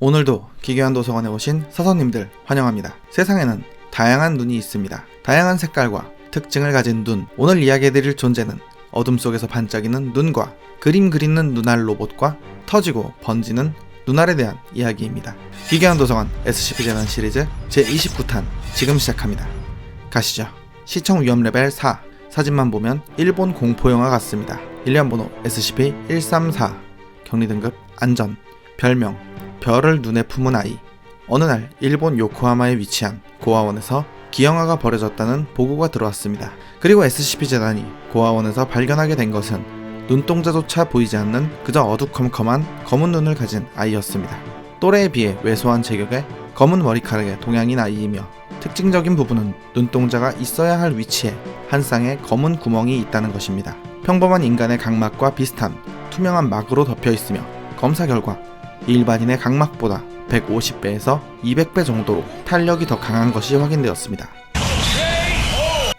오늘도 기괴한 도서관에 오신 서서님들 환영합니다. 세상에는 다양한 눈이 있습니다. 다양한 색깔과 특징을 가진 눈. 오늘 이야기해드릴 존재는 어둠 속에서 반짝이는 눈과 그림 그리는 눈알 로봇과 터지고 번지는 눈알에 대한 이야기입니다. 기괴한 도서관 SCP 재난 시리즈 제29탄 지금 시작합니다. 가시죠. 시청 위험 레벨 4. 사진만 보면 일본 공포영화 같습니다. 일련 번호 SCP-134. 격리 등급 안전. 별명 별을 눈에 품은 아이. 어느 날 일본 요코하마에 위치한 고아원에서 기형아가 버려졌다는 보고가 들어왔습니다. 그리고 SCP 재단이 고아원에서 발견하게 된 것은 눈동자조차 보이지 않는 그저 어두컴컴한 검은 눈을 가진 아이였습니다. 또래에 비해 왜소한 체격에 검은 머리카락의 동양인 아이이며 특징적인 부분은 눈동자가 있어야 할 위치에 한 쌍의 검은 구멍이 있다는 것입니다. 평범한 인간의 각막과 비슷한 투명한 막으로 덮여 있으며 검사 결과 일반인의 각막보다 150배에서 200배 정도로 탄력이 더 강한 것이 확인되었습니다.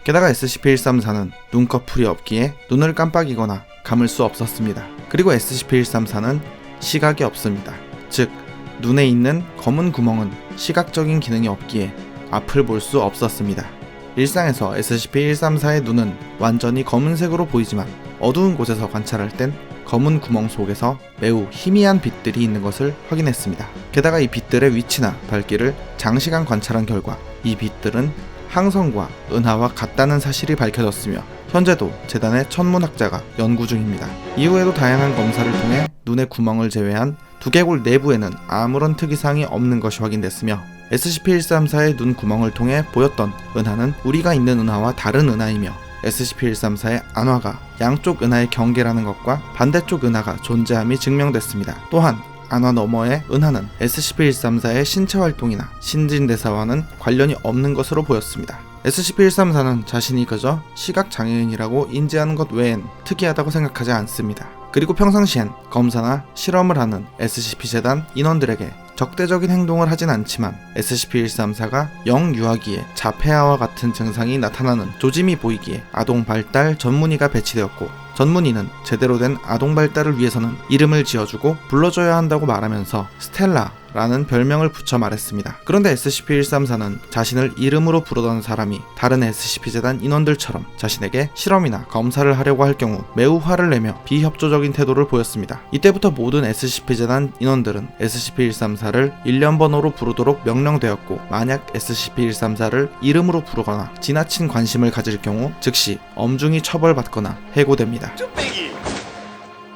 게다가 SCP-134는 눈꺼풀이 없기에 눈을 깜빡이거나 감을 수 없었습니다. 그리고 SCP-134는 시각이 없습니다. 즉, 눈에 있는 검은 구멍은 시각적인 기능이 없기에 앞을 볼 수 없었습니다. 일상에서 SCP-134의 눈은 완전히 검은색으로 보이지만 어두운 곳에서 관찰할 땐 검은 구멍 속에서 매우 희미한 빛들이 있는 것을 확인했습니다. 게다가 이 빛들의 위치나 밝기를 장시간 관찰한 결과 이 빛들은 항성과 은하와 같다는 사실이 밝혀졌으며 현재도 재단의 천문학자가 연구 중입니다. 이후에도 다양한 검사를 통해 눈의 구멍을 제외한 두개골 내부에는 아무런 특이사항이 없는 것이 확인됐으며 SCP-134의 눈 구멍을 통해 보였던 은하는 우리가 있는 은하와 다른 은하이며 SCP-134의 안화가 양쪽 은하의 경계라는 것과 반대쪽 은하가 존재함이 증명됐습니다. 또한 안화 너머의 은하는 SCP-134의 신체 활동이나 신진대사와는 관련이 없는 것으로 보였습니다. SCP-134는 자신이 그저 시각장애인이라고 인지하는 것 외엔 특이하다고 생각하지 않습니다. 그리고 평상시엔 검사나 실험을 하는 SCP-재단 인원들에게 적대적인 행동을 하진 않지만 SCP-134가 영유아기에 자폐아와 같은 증상이 나타나는 조짐이 보이기에 아동 발달 전문의가 배치되었고 전문의는 제대로 된 아동 발달을 위해서는 이름을 지어주고 불러줘야 한다고 말하면서 스텔라라는 별명을 붙여 말했습니다. 그런데 SCP-134는 자신을 이름으로 부르던 사람이 다른 SCP-재단 인원들처럼 자신에게 실험이나 검사를 하려고 할 경우 매우 화를 내며 비협조적인 태도를 보였습니다. 이때부터 모든 SCP-재단 인원들은 SCP-134를 일련 번호로 부르도록 명령되었고 만약 SCP-134를 이름으로 부르거나 지나친 관심을 가질 경우 즉시 엄중히 처벌받거나 해고됩니다.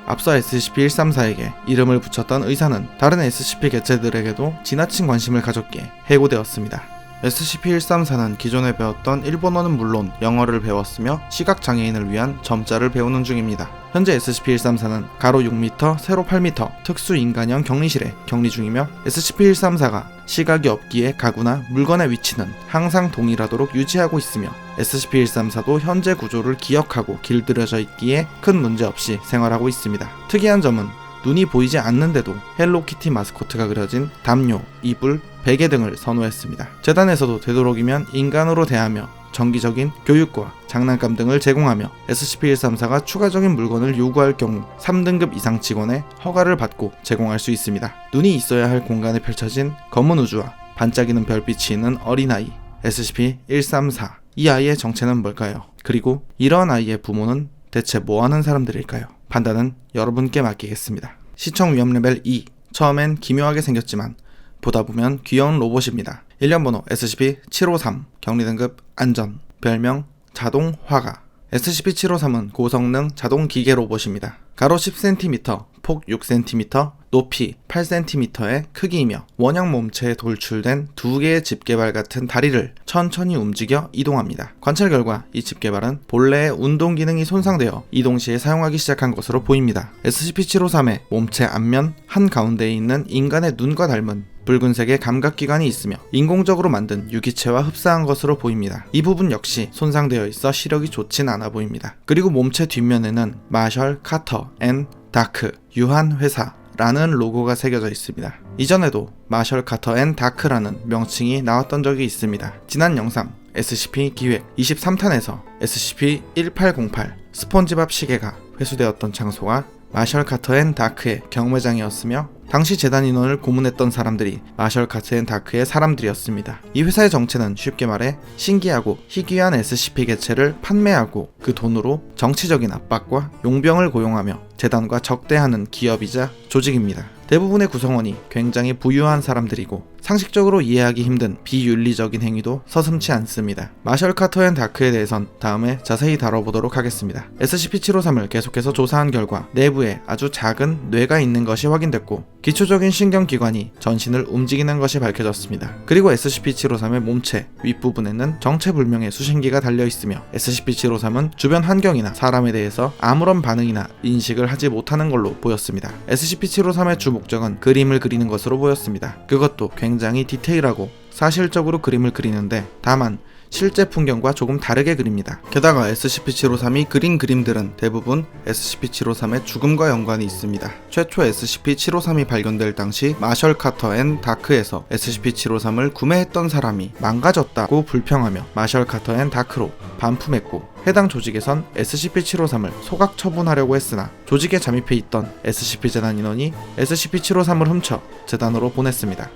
앞서 SCP-134에게 이름을 붙였던 의사는 다른 SCP 개체들에게도 지나친 관심을 가졌기에 해고되었습니다. SCP-134는 기존에 배웠던 일본어는 물론 영어를 배웠으며 시각장애인을 위한 점자를 배우는 중입니다. 현재 SCP-134는 가로 6m, 세로 8m 특수인간형 격리실에 격리 중이며 SCP-134가 시각이 없기에 가구나 물건의 위치는 항상 동일하도록 유지하고 있으며 SCP-134도 현재 구조를 기억하고 길들여져 있기에 큰 문제 없이 생활하고 있습니다. 특이한 점은 눈이 보이지 않는데도 헬로키티 마스코트가 그려진 담요, 이불, 베개 등을 선호했습니다. 재단에서도 되도록이면 인간으로 대하며 정기적인 교육과 장난감 등을 제공하며 SCP-134가 추가적인 물건을 요구할 경우 3등급 이상 직원의 허가를 받고 제공할 수 있습니다. 눈이 있어야 할 공간에 펼쳐진 검은 우주와 반짝이는 별빛이 있는 어린아이 SCP-134. 이 아이의 정체는 뭘까요? 그리고 이러한 아이의 부모는 대체 뭐하는 사람들일까요? 판단은 여러분께 맡기겠습니다. 시청 위험 레벨 2. 처음엔 기묘하게 생겼지만 보다 보면 귀여운 로봇입니다. 일련 번호 SCP-753. 격리 등급 안전. 별명 자동 화가. SCP-753은 고성능 자동 기계 로봇입니다. 가로 10cm, 폭 6cm, 높이 8cm의 크기이며 원형 몸체에 돌출된 두 개의 집게발 같은 다리를 천천히 움직여 이동합니다. 관찰 결과 이 집게발은 본래의 운동 기능이 손상되어 이동 시에 사용하기 시작한 것으로 보입니다. SCP-753의 몸체 앞면 한가운데에 있는 인간의 눈과 닮은 붉은색의 감각기관이 있으며 인공적으로 만든 유기체와 흡사한 것으로 보입니다. 이 부분 역시 손상되어 있어 시력이 좋진 않아 보입니다. 그리고 몸체 뒷면에는 마셜 카터 앤 다크 유한 회사라는 로고가 새겨져 있습니다. 이전에도 마셜 카터 앤 다크라는 명칭이 나왔던 적이 있습니다. 지난 영상 SCP 기획 23탄에서 SCP-1808 스폰지밥 시계가 회수되었던 장소가 마셜 카터 앤 다크의 경매장이었으며 당시 재단 인원을 고문했던 사람들이 마셜 카트 앤 다크의 사람들이었습니다. 이 회사의 정체는 쉽게 말해 신기하고 희귀한 SCP 개체를 판매하고 그 돈으로 정치적인 압박과 용병을 고용하며 재단과 적대하는 기업이자 조직입니다. 대부분의 구성원이 굉장히 부유한 사람들이고 상식적으로 이해하기 힘든 비윤리적인 행위도 서슴지 않습니다. 마셜 카터 앤 다크에 대해선 다음에 자세히 다뤄보도록 하겠습니다. SCP-753을 계속해서 조사한 결과 내부에 아주 작은 뇌가 있는 것이 확인됐고 기초적인 신경기관이 전신을 움직이는 것이 밝혀졌습니다. 그리고 SCP-753의 몸체 윗부분에는 정체불명의 수신기가 달려있으며 SCP-753은 주변 환경이나 사람에 대해서 아무런 반응이나 인식을 하지 못하는 걸로 보였습니다. SCP-753의 주 목적은 그림을 그리는 것으로 보였습니다. 그것도 굉장히 디테일하고 사실적으로 그림을 그리는데 다만 실제 풍경과 조금 다르게 그립니다. 게다가 SCP-753이 그린 그림들은 대부분 SCP-753의 죽음과 연관이 있습니다. 최초 SCP-753이 발견될 당시 마셜 카터 앤 다크에서 SCP-753을 구매했던 사람이 망가졌다고 불평하며 마셜 카터 앤 다크로 반품했고 해당 조직에선 SCP-753을 소각 처분하려고 했으나 조직에 잠입해 있던 SCP 재단 인원이 SCP-753을 훔쳐 재단으로 보냈습니다.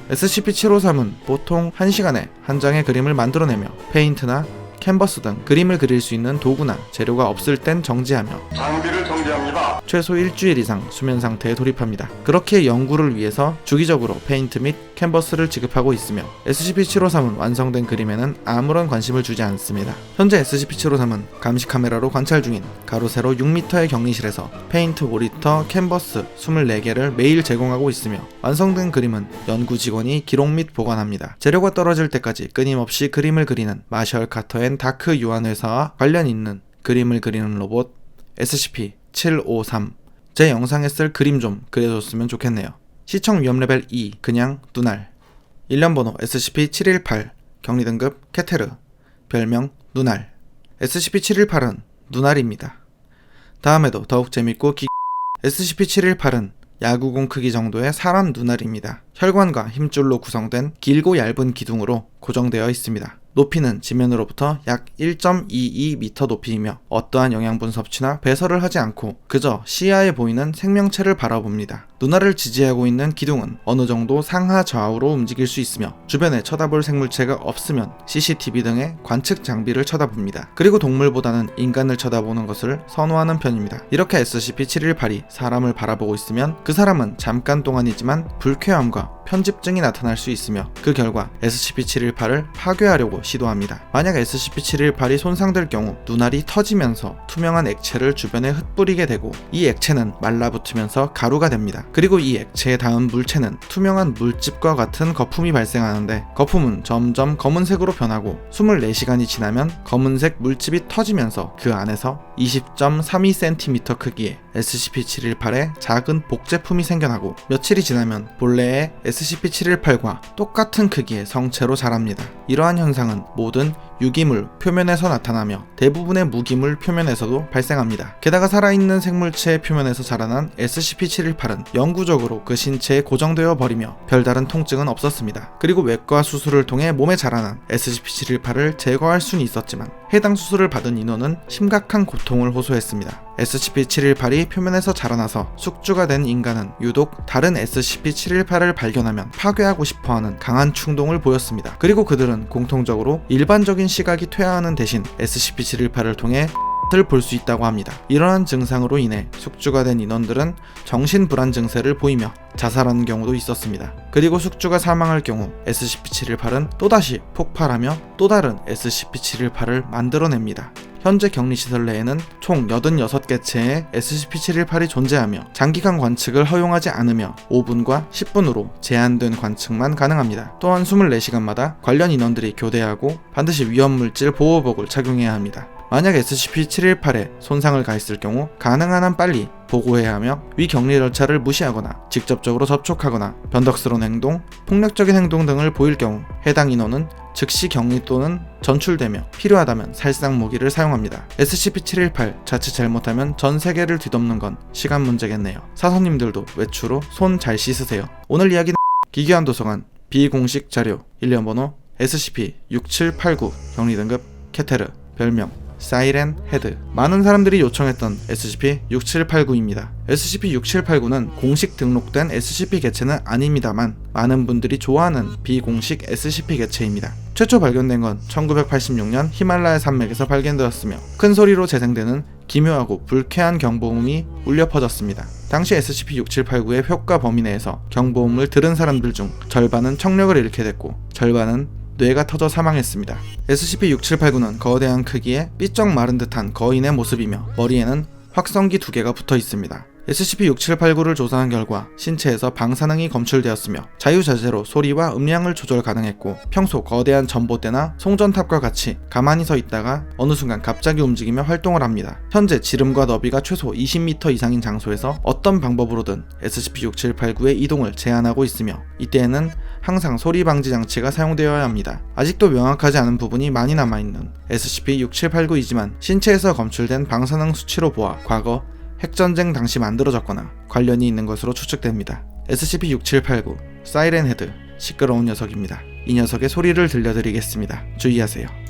SCP-753은 보통 1시간에 한 장의 그림을 만들어내며 페인트나 캔버스 등 그림을 그릴 수 있는 도구나 재료가 없을 땐 정지하며 장비를 정지합니다. 최소 일주일 이상 수면 상태에 돌입합니다. 그렇게 연구를 위해서 주기적으로 페인트 및 캔버스를 지급하고 있으며 SCP-753은 완성된 그림에는 아무런 관심을 주지 않습니다. 현재 SCP-753은 감시 카메라로 관찰 중인 가로 세로 6m의 격리실에서 페인트 5리터, 캔버스 24개를 매일 제공하고 있으며 완성된 그림은 연구 직원이 기록 및 보관합니다. 재료가 떨어질 때까지 끊임없이 그림을 그리는 마셜 카터 앤 다크 유한회사와 관련 있는 그림을 그리는 로봇 SCP-753. 제 영상에 쓸 그림 좀 그려줬으면 좋겠네요. 시청 위험 레벨 2 그냥 눈알. 일련 번호 SCP-718 격리 등급 케테르 별명 눈알. SCP-718은 눈알입니다. 다음에도 더욱 재밌고 SCP-718은 야구공 크기 정도의 사람 눈알입니다. 혈관과 힘줄로 구성된 길고 얇은 기둥으로 고정되어 있습니다. 높이는 지면으로부터 약 1.22m 높이이며 어떠한 영양분 섭취나 배설을 하지 않고 그저 시야에 보이는 생명체를 바라봅니다. 눈알을 지지하고 있는 기둥은 어느 정도 상하 좌우로 움직일 수 있으며 주변에 쳐다볼 생물체가 없으면 CCTV 등의 관측 장비를 쳐다봅니다. 그리고 동물보다는 인간을 쳐다보는 것을 선호하는 편입니다. 이렇게 SCP-718이 사람을 바라보고 있으면 그 사람은 잠깐 동안이지만 불쾌함과 편집증이 나타날 수 있으며 그 결과 SCP-718을 파괴하려고 시도합니다. 만약 SCP-718이 손상될 경우 눈알이 터지면서 투명한 액체를 주변에 흩뿌리게 되고 이 액체는 말라붙으면서 가루가 됩니다. 그리고 이 액체에 닿은 물체는 투명한 물집과 같은 거품이 발생하는데 거품은 점점 검은색으로 변하고 24시간이 지나면 검은색 물집이 터지면서 그 안에서 20.32cm 크기의 SCP-718의 작은 복제품이 생겨나고 며칠이 지나면 본래의 SCP-718과 똑같은 크기의 성체로 자랍니다. 이러한 현상은 모든 유기물 표면에서 나타나며 대부분의 무기물 표면에서도 발생합니다. 게다가 살아있는 생물체의 표면에서 자라난 SCP-718은 영구적으로 그 신체에 고정되어 버리며 별다른 통증은 없었습니다. 그리고 외과 수술을 통해 몸에 자라난 SCP-718을 제거할 수는 있었지만 해당 수술을 받은 인원은 심각한 고통을 호소했습니다. SCP-718이 표면에서 자라나서 숙주가 된 인간은 유독 다른 SCP-718을 발견하면 파괴하고 싶어하는 강한 충동을 보였습니다. 그리고 그들은 공통적으로 일반적인 시각이 퇴화하는 대신 SCP-718을 통해 을 볼 수 있다고 합니다. 이러한 증상으로 인해 숙주가 된 인원들은 정신불안 증세를 보이며 자살하는 경우도 있었습니다. 그리고 숙주가 사망할 경우 SCP-718은 또다시 폭발하며 또 다른 SCP-718을 만들어냅니다. 현재 격리시설 내에는 총 86개체의 SCP-718이 존재하며 장기간 관측을 허용하지 않으며 5분과 10분으로 제한된 관측만 가능합니다. 또한 24시간마다 관련 인원들이 교대하고 반드시 위험물질 보호복을 착용해야 합니다. 만약 SCP-718에 손상을 가했을 경우 가능한 한 빨리 보고해야 하며 위 격리 절차를 무시하거나 직접적으로 접촉하거나 변덕스러운 행동, 폭력적인 행동 등을 보일 경우 해당 인원은 즉시 격리 또는 전출되며 필요하다면 살상 무기를 사용합니다. SCP-718 자칫 잘못하면 전 세계를 뒤덮는 건 시간 문제겠네요. 사서님들도 외출 후 손 잘 씻으세요. 오늘 이야기는 기괴한 도서관 비공식 자료 일련 번호 SCP-6789 격리 등급 케테르 별명 사이렌 헤드. 많은 사람들이 요청했던 SCP-6789입니다. SCP-6789는 공식 등록된 SCP 개체는 아닙니다만 많은 분들이 좋아하는 비공식 SCP 개체입니다. 최초 발견된 건 1986년 히말라야 산맥에서 발견되었으며 큰 소리로 재생되는 기묘하고 불쾌한 경보음이 울려 퍼졌습니다. 당시 SCP-6789의 효과 범위 내에서 경보음을 들은 사람들 중 절반은 청력을 잃게 됐고 절반은 뇌가 터져 사망했습니다. SCP-6789는 거대한 크기에 삐쩍 마른 듯한 거인의 모습이며 머리에는 확성기 2개가 붙어 있습니다. SCP-6789를 조사한 결과 신체에서 방사능이 검출되었으며 자유자재로 소리와 음량을 조절 가능했고 평소 거대한 전봇대나 송전탑과 같이 가만히 서 있다가 어느 순간 갑자기 움직이며 활동을 합니다. 현재 지름과 너비가 최소 20m 이상인 장소에서 어떤 방법으로든 SCP-6789의 이동을 제한하고 있으며 이때에는 항상 소리 방지 장치가 사용되어야 합니다. 아직도 명확하지 않은 부분이 많이 남아있는 SCP-6789이지만 신체에서 검출된 방사능 수치로 보아 과거 핵전쟁 당시 만들어졌거나 관련이 있는 것으로 추측됩니다. SCP-6789 사이렌 헤드, 시끄러운 녀석입니다. 이 녀석의 소리를 들려드리겠습니다. 주의하세요.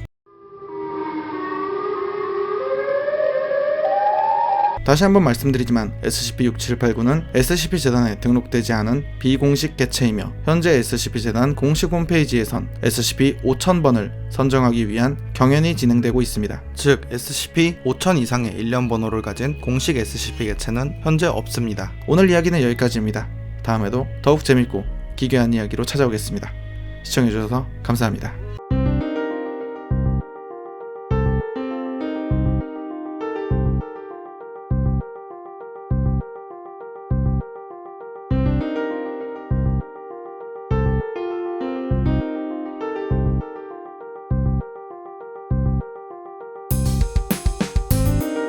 다시 한번 말씀드리지만 SCP-6789는 SCP-재단에 등록되지 않은 비공식 개체이며 현재 SCP-재단 공식 홈페이지에선 SCP-5000번을 선정하기 위한 경연이 진행되고 있습니다. 즉 SCP-5000 이상의 일련 번호를 가진 공식 SCP 개체는 현재 없습니다. 오늘 이야기는 여기까지입니다. 다음에도 더욱 재밌고 기괴한 이야기로 찾아오겠습니다. 시청해주셔서 감사합니다.